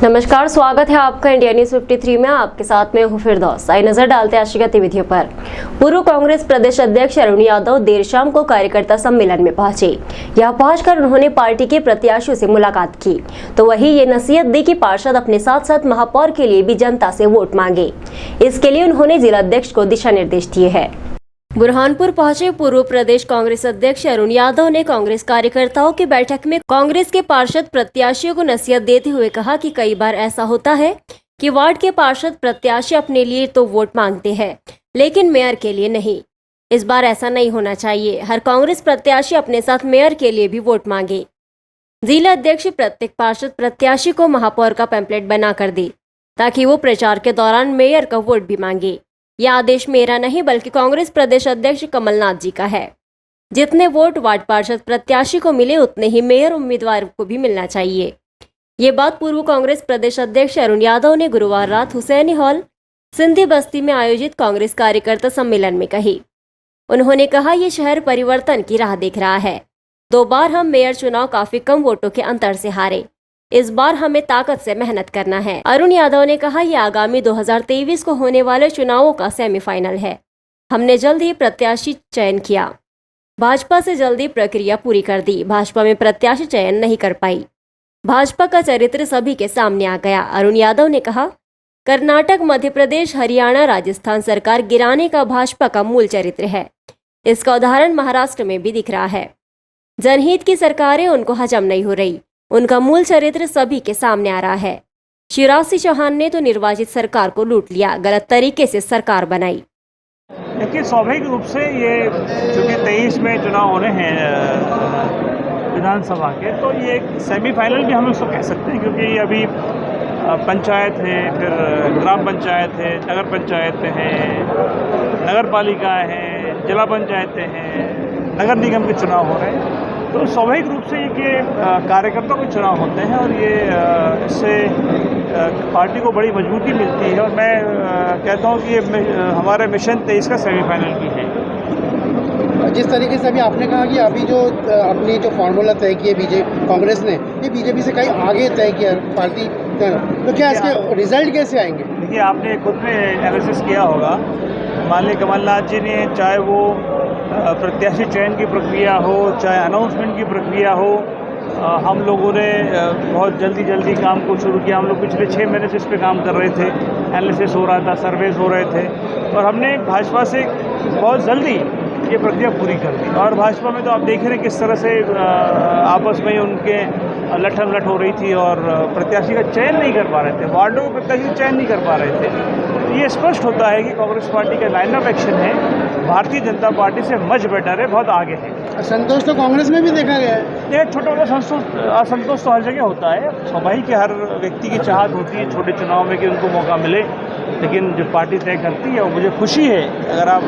नमस्कार, स्वागत है आपका इंडिया न्यूज 53 में। आपके साथ में हूं फिरदौस। आइए नजर डालते हैं आज की गतिविधियों पर। पूर्व कांग्रेस प्रदेश अध्यक्ष अरुण यादव देर शाम को कार्यकर्ता सम्मेलन में पहुंचे। यहां पहुंचकर उन्होंने पार्टी के प्रत्याशियों से मुलाकात की, तो वही ये नसीहत दी कि पार्षद अपने साथ साथ महापौर के लिए भी जनता से वोट मांगे। इसके लिए उन्होंने जिला अध्यक्ष को दिशा निर्देश दिए हैं। बुरहानपुर पहुंचे पूर्व प्रदेश कांग्रेस अध्यक्ष अरुण यादव ने कांग्रेस कार्यकर्ताओं की बैठक में कांग्रेस के पार्षद प्रत्याशियों को नसीहत देते हुए कहा कि कई बार ऐसा होता है कि वार्ड के पार्षद प्रत्याशी अपने लिए तो वोट मांगते हैं, लेकिन मेयर के लिए नहीं। इस बार ऐसा नहीं होना चाहिए। हर कांग्रेस प्रत्याशी अपने साथ मेयर के लिए भी वोट मांगे। जिला अध्यक्ष प्रत्येक पार्षद प्रत्याशी को महापौर का पैम्पलेट बना कर दे, ताकि वो प्रचार के दौरान मेयर का वोट भी मांगे। यह आदेश मेरा नहीं बल्कि कांग्रेस प्रदेश अध्यक्ष कमलनाथ जी का है। जितने वोट वार्ड पार्षद प्रत्याशी को मिले उतने ही मेयर उम्मीदवार को भी मिलना चाहिए। ये बात पूर्व कांग्रेस प्रदेश अध्यक्ष अरुण यादव ने गुरुवार रात हुसैनी हॉल सिंधी बस्ती में आयोजित कांग्रेस कार्यकर्ता सम्मेलन में कही। उन्होंने कहा, ये शहर परिवर्तन की राह देख रहा है। 2 बार हम मेयर चुनाव काफी कम वोटों के अंतर से हारे। इस बार हमें ताकत से मेहनत करना है। अरुण यादव ने कहा, यह आगामी 2023 को होने वाले चुनावों का सेमीफाइनल है। हमने जल्द ही प्रत्याशी चयन किया। भाजपा से जल्दी प्रक्रिया पूरी कर दी। भाजपा में प्रत्याशी चयन नहीं कर पाई। भाजपा का चरित्र सभी के सामने आ गया। अरुण यादव ने कहा, कर्नाटक, मध्य प्रदेश, हरियाणा, राजस्थान सरकार गिराने का भाजपा का मूल चरित्र है। इसका उदाहरण महाराष्ट्र में भी दिख रहा है। जनहित की सरकारें उनको हजम नहीं हो रही। उनका मूल चरित्र सभी के सामने आ रहा है। शिवराज सिंह चौहान ने तो निर्वाचित सरकार को लूट लिया, गलत तरीके से सरकार बनाई। देखिए, स्वाभाविक रूप से ये चूँकि 23 में चुनाव होने हैं विधानसभा के, तो ये एक सेमीफाइनल भी हम उसको कह सकते हैं, क्योंकि अभी पंचायत है, फिर ग्राम पंचायत है, नगर पंचायतें हैं, नगर पालिका है, जिला पंचायतें हैं, नगर निगम के चुनाव हो रहे हैं। तो स्वाभाविक रूप से ये कार्यकर्ताओं के चुनाव होते हैं और ये इससे पार्टी को बड़ी मजबूती मिलती है। और मैं कहता हूँ कि ये हमारे मिशन 23 का सेमीफाइनल भी है। जिस तरीके से अभी आपने कहा कि अभी जो अपनी जो फार्मूला तय किए बीजेपी कांग्रेस ने, ये बीजेपी से कहीं आगे तय किया पार्टी, तो क्या इसके रिजल्ट कैसे आएंगे? देखिए, आपने खुद में एनालिसिस किया होगा। मान लीजिए कमलनाथ जी ने, चाहे वो प्रत्याशी चयन की प्रक्रिया हो, चाहे अनाउंसमेंट की प्रक्रिया हो, हम लोगों ने बहुत जल्दी काम को शुरू किया। हम लोग पिछले 6 महीने से इस पे काम कर रहे थे। एनालिसिस हो रहा था, सर्वेस हो रहे थे, और हमने भाजपा से बहुत जल्दी ये प्रक्रिया पूरी कर दी। और भाजपा में तो आप देख रहे हैं किस तरह से आपस में उनके लठम-लठ हो रही थी और प्रत्याशी का चयन नहीं कर पा रहे थे, वार्डों के प्रत्याशी का चयन नहीं कर पा रहे थे। ये स्पष्ट होता है कि कांग्रेस पार्टी का लाइन ऑफ एक्शन है भारतीय जनता पार्टी से मच बेटर है, बहुत आगे है। संतोष तो कांग्रेस में भी देखा गया है। ये छोटा मोटा असंतोष तो हर जगह होता है। स्वाभाविक हर व्यक्ति की चाहत होती है छोटे चुनाव में कि उनको मौका मिले, लेकिन जो पार्टी तय करती है, और मुझे खुशी है। अगर आप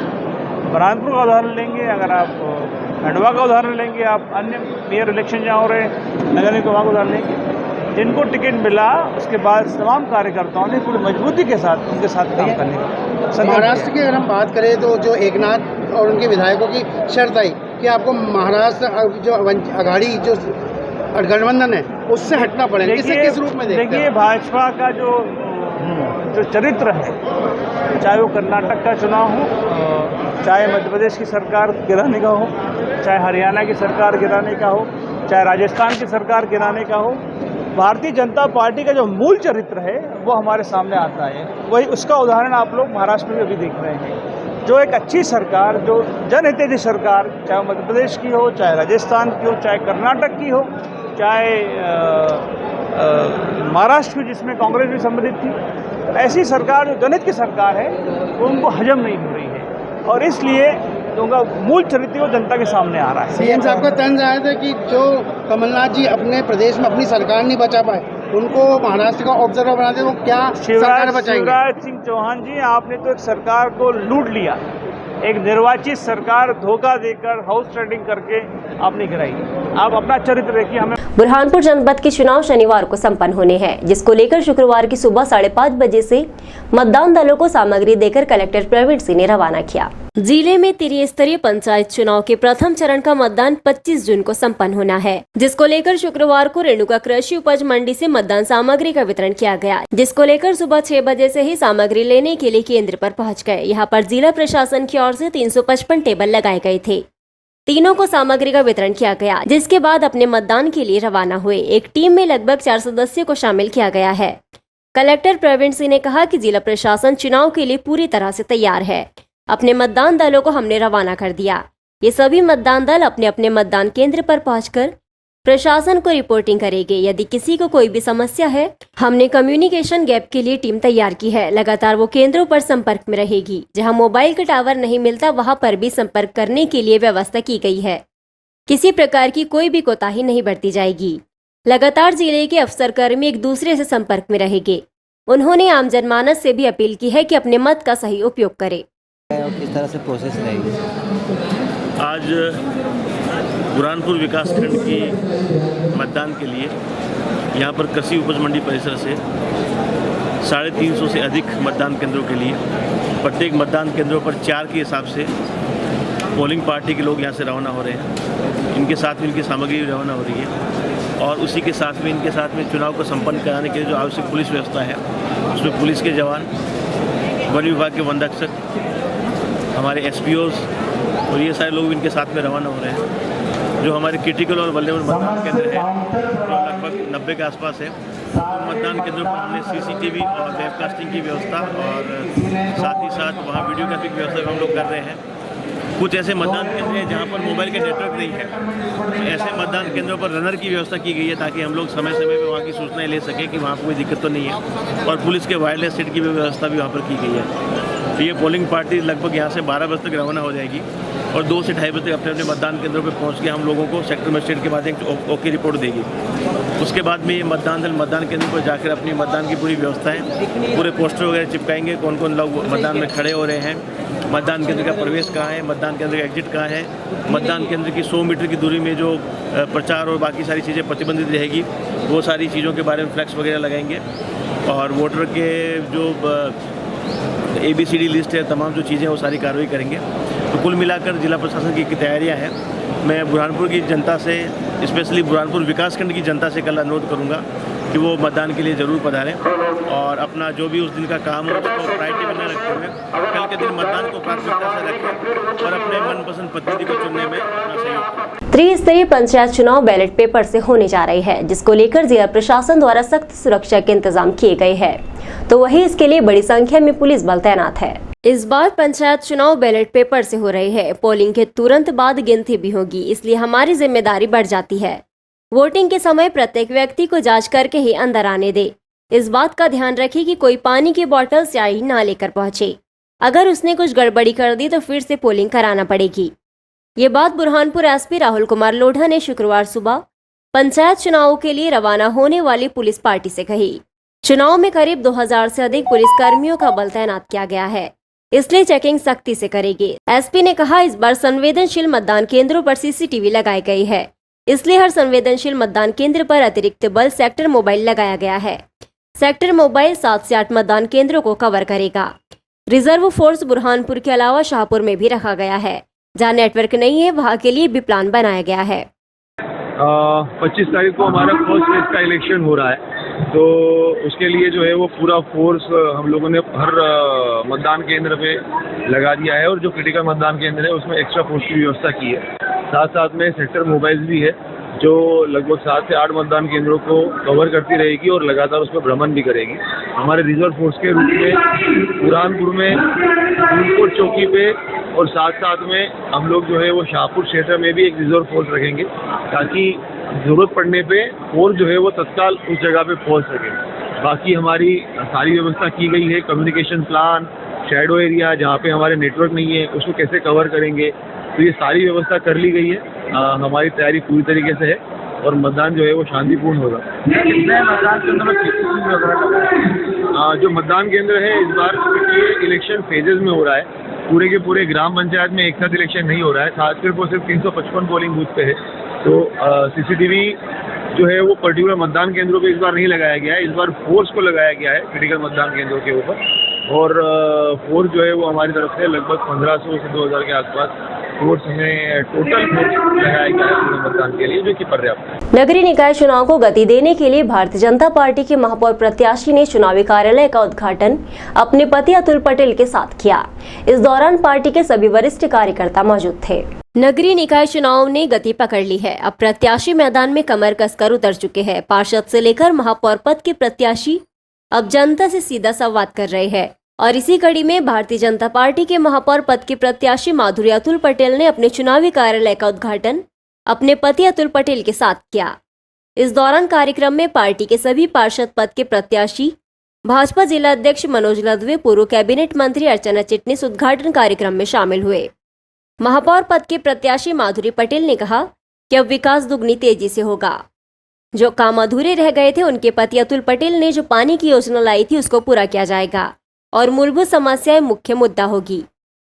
बुरहानपुर का उदाहरण लेंगे, अगर आप खंडवा का उदाहरण लेंगे, आप अन्य मेयर इलेक्शन जहाँ हो रहे हैं नगर निगम का उदाहरण लेंगे, जिनको टिकट मिला उसके बाद तमाम कार्यकर्ताओं ने पूरी मजबूती के साथ उनके साथ काम करने का। महाराष्ट्र की अगर हम बात करें तो जो एकनाथ और उनके विधायकों की शर्त आई कि आपको महाराष्ट्र जो अघाड़ी जो गठबंधन है उससे हटना पड़ेगा, इसे किस रूप में देखिए, भाजपा का जो चरित्र है, चाहे वो कर्नाटक का चुनाव हो, चाहे मध्य प्रदेश की सरकार गिराने का हो, चाहे हरियाणा की सरकार गिराने का हो, चाहे राजस्थान की सरकार गिराने का हो, भारतीय जनता पार्टी का जो मूल चरित्र है वो हमारे सामने आता है। वही उसका उदाहरण आप लोग महाराष्ट्र में अभी देख रहे हैं। जो एक अच्छी सरकार, जो जनहितैषी सरकार, चाहे मध्य प्रदेश की हो, चाहे राजस्थान की हो, चाहे कर्नाटक की हो, चाहे महाराष्ट्र की जिसमें कांग्रेस भी सम्मिलित थी, ऐसी सरकार जो जनहित की सरकार है वो उनको हजम नहीं हो रही है, और इसलिए उनका मूल चरित्र वो जनता के सामने आ रहा है। सीएम साहब का तंज आया था कि जो कमलनाथ जी अपने प्रदेश में अपनी सरकार नहीं बचा पाए, उनको महाराष्ट्र का ऑब्जर्वर बनाते, वो क्या सरकार बचाएंगे? शिवराज सिंह चौहान जी, आपने तो एक सरकार को लूट लिया। एक निर्वाचित सरकार धोखा देकर हाउस ट्रेडिंग करके आपने गिराई। आप अपना चरित्र देखिए। हमें बुरहानपुर जनपद के चुनाव शनिवार को संपन्न होने हैं, जिसको लेकर शुक्रवार की सुबह 5:30 बजे से मतदान दलों को सामग्री देकर कलेक्टर प्रवीण सिंह ने रवाना किया। जिले में त्रिस्तरीय पंचायत चुनाव के प्रथम चरण का मतदान 25 जून को संपन्न होना है, जिसको लेकर शुक्रवार को रेणुका कृषि उपज मंडी से मतदान सामग्री का वितरण किया गया, जिसको लेकर सुबह 6 बजे से ही सामग्री लेने के लिए केंद्र पर पहुंच गए। यहां पर जिला प्रशासन की ओर से 355 टेबल लगाए गए थे। तीनों को सामग्री का वितरण किया गया, जिसके बाद अपने मतदान के लिए रवाना हुए। एक टीम में लगभग 4 सदस्यों को शामिल किया गया है। कलेक्टर प्रवीण सिंह ने कहा कि जिला प्रशासन चुनाव के लिए पूरी तरह से तैयार है। अपने मतदान दलों को हमने रवाना कर दिया। ये सभी मतदान दल अपने अपने मतदान केंद्र पर पहुंचकर प्रशासन को रिपोर्टिंग करेंगे। यदि किसी को कोई भी समस्या है, हमने कम्युनिकेशन गैप के लिए टीम तैयार की है। लगातार वो केंद्रों पर संपर्क में रहेगी। जहां मोबाइल का टावर नहीं मिलता, वहां पर भी संपर्क करने के लिए व्यवस्था की गई है। किसी प्रकार की कोई भी कोताही नहीं बरती जाएगी। लगातार जिले के अफसर कर्मी एक दूसरे से संपर्क में रहेंगे। उन्होंने आम जनमानस से भी अपील की है कि अपने मत का सही उपयोग करे। किस तरह से प्रोसेस रहेगी? आज बुरहानपुर विकासखंड की मतदान के लिए यहाँ पर कृषि उपज मंडी परिसर से 350 से अधिक मतदान केंद्रों के लिए प्रत्येक मतदान केंद्रों पर 4 के हिसाब से पोलिंग पार्टी के लोग यहाँ से रवाना हो रहे हैं। इनके साथ में इनकी सामग्री रवाना हो रही है और उसी के साथ में इनके साथ में चुनाव को संपन्न कराने के लिए जो आवश्यक पुलिस व्यवस्था है, उसमें पुलिस के जवान, वन विभाग के वन रक्षक, हमारे SPOs और ये सारे लोग इनके साथ में रवाना हो रहे हैं। जो हमारे क्रिटिकल और वल्नरेबल मतदान केंद्र है, जो लगभग 90 के आसपास है, तो मतदान केंद्रों पर हमने CCTV और वेबकास्टिंग की व्यवस्था और साथ ही साथ वहाँ वीडियोग्राफी की व्यवस्था हम लोग कर रहे हैं। कुछ ऐसे मतदान केंद्र हैं जहाँ पर मोबाइल का नेटवर्क नहीं है, तो ऐसे मतदान केंद्रों पर रनर की व्यवस्था की गई है ताकि हम लोग समय समय पर वहाँ की सूचनाएं ले सकें कि वहाँ कोई दिक्कत तो नहीं है। और पुलिस के वायरलेस सेट की भी व्यवस्था भी वहाँ पर की गई है। तो ये पोलिंग पार्टी लगभग यहाँ से 12 बजे तक रवाना हो जाएगी और 2 से 2:30 बजे तक अपने अपने मतदान केंद्रों पर पहुँच के हम लोगों को सेक्टर मजिस्ट्रेट के माध्यम से ओके रिपोर्ट देगी। उसके बाद में ये मतदान दल मतदान केंद्र पर जाकर अपनी मतदान की पूरी व्यवस्थाएं, पूरे पोस्टर वगैरह चिपकाएंगे, कौन कौन लोग मतदान में खड़े हो रहे हैं, मतदान केंद्र का प्रवेश कहाँ है, मतदान केंद्र का एग्जिट कहाँ है, मतदान केंद्र की 100 मीटर की दूरी में जो प्रचार और बाकी सारी चीज़ें प्रतिबंधित रहेगी, वो सारी चीज़ों के बारे में फ्लैक्स वगैरह लगाएंगे। और वोटर के जो ABCD लिस्ट है, तमाम जो चीज़ें वो सारी कार्रवाई करेंगे। तो कुल मिलाकर जिला प्रशासन की तैयारियां हैं। मैं बुरहानपुर की जनता से, स्पेशली बुरहानपुर विकासखंड की जनता से कल अनुरोध करूंगा कि वो मतदान के लिए ज़रूर पधारें और अपना जो भी उस दिन का काम हो उसको प्रायोरिटी में न रखते हुए कल के दिन मतदान को प्राथमिकता से रखें और अपने मनपसंद प्रतिनिधि को चुनने में अपना सहयोग करें। त्रिस्तरीय पंचायत चुनाव बैलेट पेपर से होने जा रही है, जिसको लेकर जिला प्रशासन द्वारा सख्त सुरक्षा के इंतजाम किए गए हैं, तो वही इसके लिए बड़ी संख्या में पुलिस बल तैनात है। इस बार पंचायत चुनाव बैलेट पेपर से हो रही है। पोलिंग के तुरंत बाद गिनती भी होगी, इसलिए हमारी जिम्मेदारी बढ़ जाती है। वोटिंग के समय प्रत्येक व्यक्ति को जांच करके ही अंदर आने दे। इस बात का ध्यान रखें कि कोई पानी की बोतल स्याही ना लेकर पहुंचे। अगर उसने कुछ गड़बड़ी कर दी तो फिर से पोलिंग कराना पड़ेगी। ये बात बुरहानपुर SP राहुल कुमार लोढ़ा ने शुक्रवार सुबह पंचायत चुनाव के लिए रवाना होने वाली पुलिस पार्टी से कही। चुनाव में करीब 2000 से अधिक पुलिस कर्मियों का बल तैनात किया गया है, इसलिए चेकिंग सख्ती से करेगी। SP ने कहा, इस बार संवेदनशील मतदान केंद्रों पर CCTV लगाई गई है, इसलिए हर संवेदनशील मतदान केंद्र पर अतिरिक्त बल सेक्टर मोबाइल लगाया गया है। सेक्टर मोबाइल 7 से 8 मतदान केंद्रों को कवर करेगा। रिजर्व फोर्स बुरहानपुर के अलावा शाहपुर में भी रखा गया है। जहाँ नेटवर्क नहीं है वहाँ के लिए भी प्लान बनाया गया है। 25 तारीख को हमारा फर्स्ट फेज का इलेक्शन हो रहा है, तो उसके लिए जो है वो पूरा फोर्स हम लोगों ने हर मतदान केंद्र पे लगा दिया है और जो क्रिटिकल मतदान केंद्र है उसमें एक्स्ट्रा फोर्स की व्यवस्था की है। साथ साथ में सेक्टर मोबाइल्स भी है जो लगभग 7 से 8 मतदान केंद्रों को कवर करती रहेगी और लगातार उसमें भ्रमण भी करेगी। हमारे रिजर्व फोर्स के रूप में बुरहानपुर में फूलकोट चौकी पे और साथ साथ में हम लोग जो है वो शाहपुर क्षेत्र में भी एक रिजर्व फोर्स रखेंगे ताकि ज़रूरत पड़ने पे फोर्स जो है वो तत्काल उस जगह पे पहुंच सके। बाकी हमारी सारी व्यवस्था की गई है। कम्युनिकेशन प्लान, शैडो एरिया जहाँ पे हमारे नेटवर्क नहीं है उसको कैसे कवर करेंगे, तो ये सारी व्यवस्था कर ली गई है। हमारी तैयारी पूरी तरीके से है और मतदान जो है वो शांतिपूर्ण होगा। मतदान केंद्र जो मतदान केंद्र है इस बार ये इलेक्शन फेजेस में हो रहा है। पूरे के पूरे ग्राम पंचायत में एक साथ इलेक्शन नहीं हो रहा है। साथ सिर्फ 355 पोलिंग बूथ पे है, तो CCTV जो है वो पर्टिकुलर मतदान केंद्रों पे इस बार नहीं लगाया गया है। इस बार फोर्स को लगाया गया है क्रिटिकल मतदान केंद्रों के ऊपर। और फोर्स जो है वो हमारी तरफ से लगभग 1500 से 2000 के आसपास फोर्स हमें टोटल फोर्स लगाया गया है पूरे मतदान के लिए, जो कि पर्याप्त है। नगरीय निकाय चुनाव को गति देने के लिए भारतीय जनता पार्टी के महापौर प्रत्याशी ने चुनावी कार्यालय का उद्घाटन अपने पति अतुल पटेल के साथ किया। इस दौरान पार्टी के सभी वरिष्ठ कार्यकर्ता मौजूद थे। नगरीय निकाय चुनाव ने गति पकड़ ली है। अब प्रत्याशी मैदान में कमर कसकर उतर चुके हैं। पार्षद से लेकर महापौर पद के प्रत्याशी अब जनता से सीधा संवाद कर रहे हैं। और इसी कड़ी में भारतीय जनता पार्टी के महापौर पद के प्रत्याशी माधुरी अतुल पटेल ने अपने चुनावी कार्यालय का उद्घाटन अपने पति अतुल पटेल के साथ किया। इस दौरान कार्यक्रम में पार्टी के सभी पार्षद पद के प्रत्याशी, भाजपा जिला अध्यक्ष मनोज लदवे, पूर्व कैबिनेट मंत्री अर्चना चिटनिस उद्घाटन कार्यक्रम में शामिल हुए। महापौर पद के प्रत्याशी माधुरी पटेल ने कहा कि अब विकास दुगनी तेजी से होगा। जो काम अधूरे रह गए थे उनके पति अतुल पटेल ने जो पानी की योजना लाई थी उसको पूरा किया जाएगा और मूलभूत समस्याएं मुख्य मुद्दा होगी।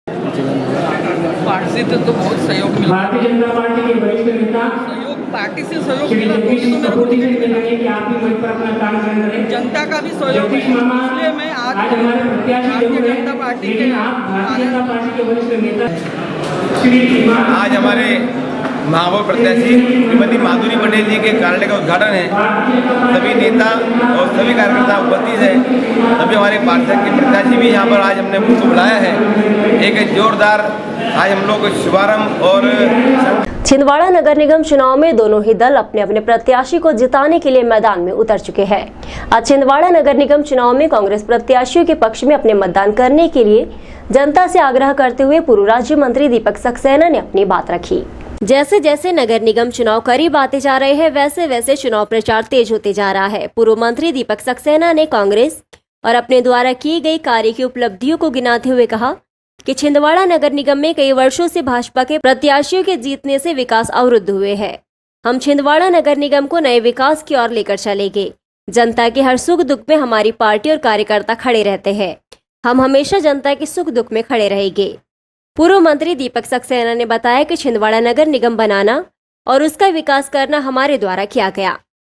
पार्टी से तो बहुत सहयोग मिला। भारतीय जनता पार्टी के वरिष्ठ नेता सहयोग पार्टी से सहयोग श्री मिला जगदीश तो मेरे को कपूर जी टिकट ने मिला। कहा कि आप भी मंच पर अपना काम कर रहे हैं। जनता का भी सहयोग है, जगदीश मामा इसलिए मैं आज हमारे प्रत्याशी भारतीय जरूर जनता हैं, पार्टी लेकिन के आप भारतीय जनता पार्टी के वरिष्ठ नेता श्री आज हमारे महापौर प्रत्याशी श्रीमती माधुरी पटेल जी के कार्यालय का उद्घाटन है। सभी नेता और सभी कार्यकर्ता उपस्थित हैं। सभी हमारे पार्षद के प्रत्याशी भी यहाँ पर आज हमने उनको बुलाया है। एक जोरदार आज हम लोग शुभारंभ और छिंदवाड़ा नगर निगम चुनाव में दोनों ही दल अपने अपने प्रत्याशी को जिताने के लिए मैदान में उतर चुके हैं। आज छिंदवाड़ा नगर निगम चुनाव में कांग्रेस प्रत्याशियों के पक्ष में अपने मतदान करने के लिए जनता से आग्रह करते हुए पूर्व राज्य मंत्री दीपक सक्सेना ने अपनी बात रखी। जैसे जैसे नगर निगम चुनाव करीब आते जा रहे हैं वैसे वैसे चुनाव प्रचार तेज होते जा रहा है। पूर्व मंत्री दीपक सक्सेना ने कांग्रेस और अपने द्वारा की गई कार्य की उपलब्धियों को गिनाते हुए कहा कि छिंदवाड़ा नगर निगम में कई वर्षों से भाजपा के प्रत्याशियों के जीतने से विकास अवरुद्ध हुए हैं। हम छिंदवाड़ा नगर निगम को नए विकास की ओर लेकर चलेंगे। जनता के हर सुख दुख में हमारी पार्टी और कार्यकर्ता खड़े रहते हैं। हम हमेशा जनता के सुख दुख में खड़े रहेंगे। पूर्व मंत्री दीपक सक्सेना ने बताया कि छिंदवाड़ा नगर निगम बनाना और उसका विकास करना हमारे द्वारा किया गया।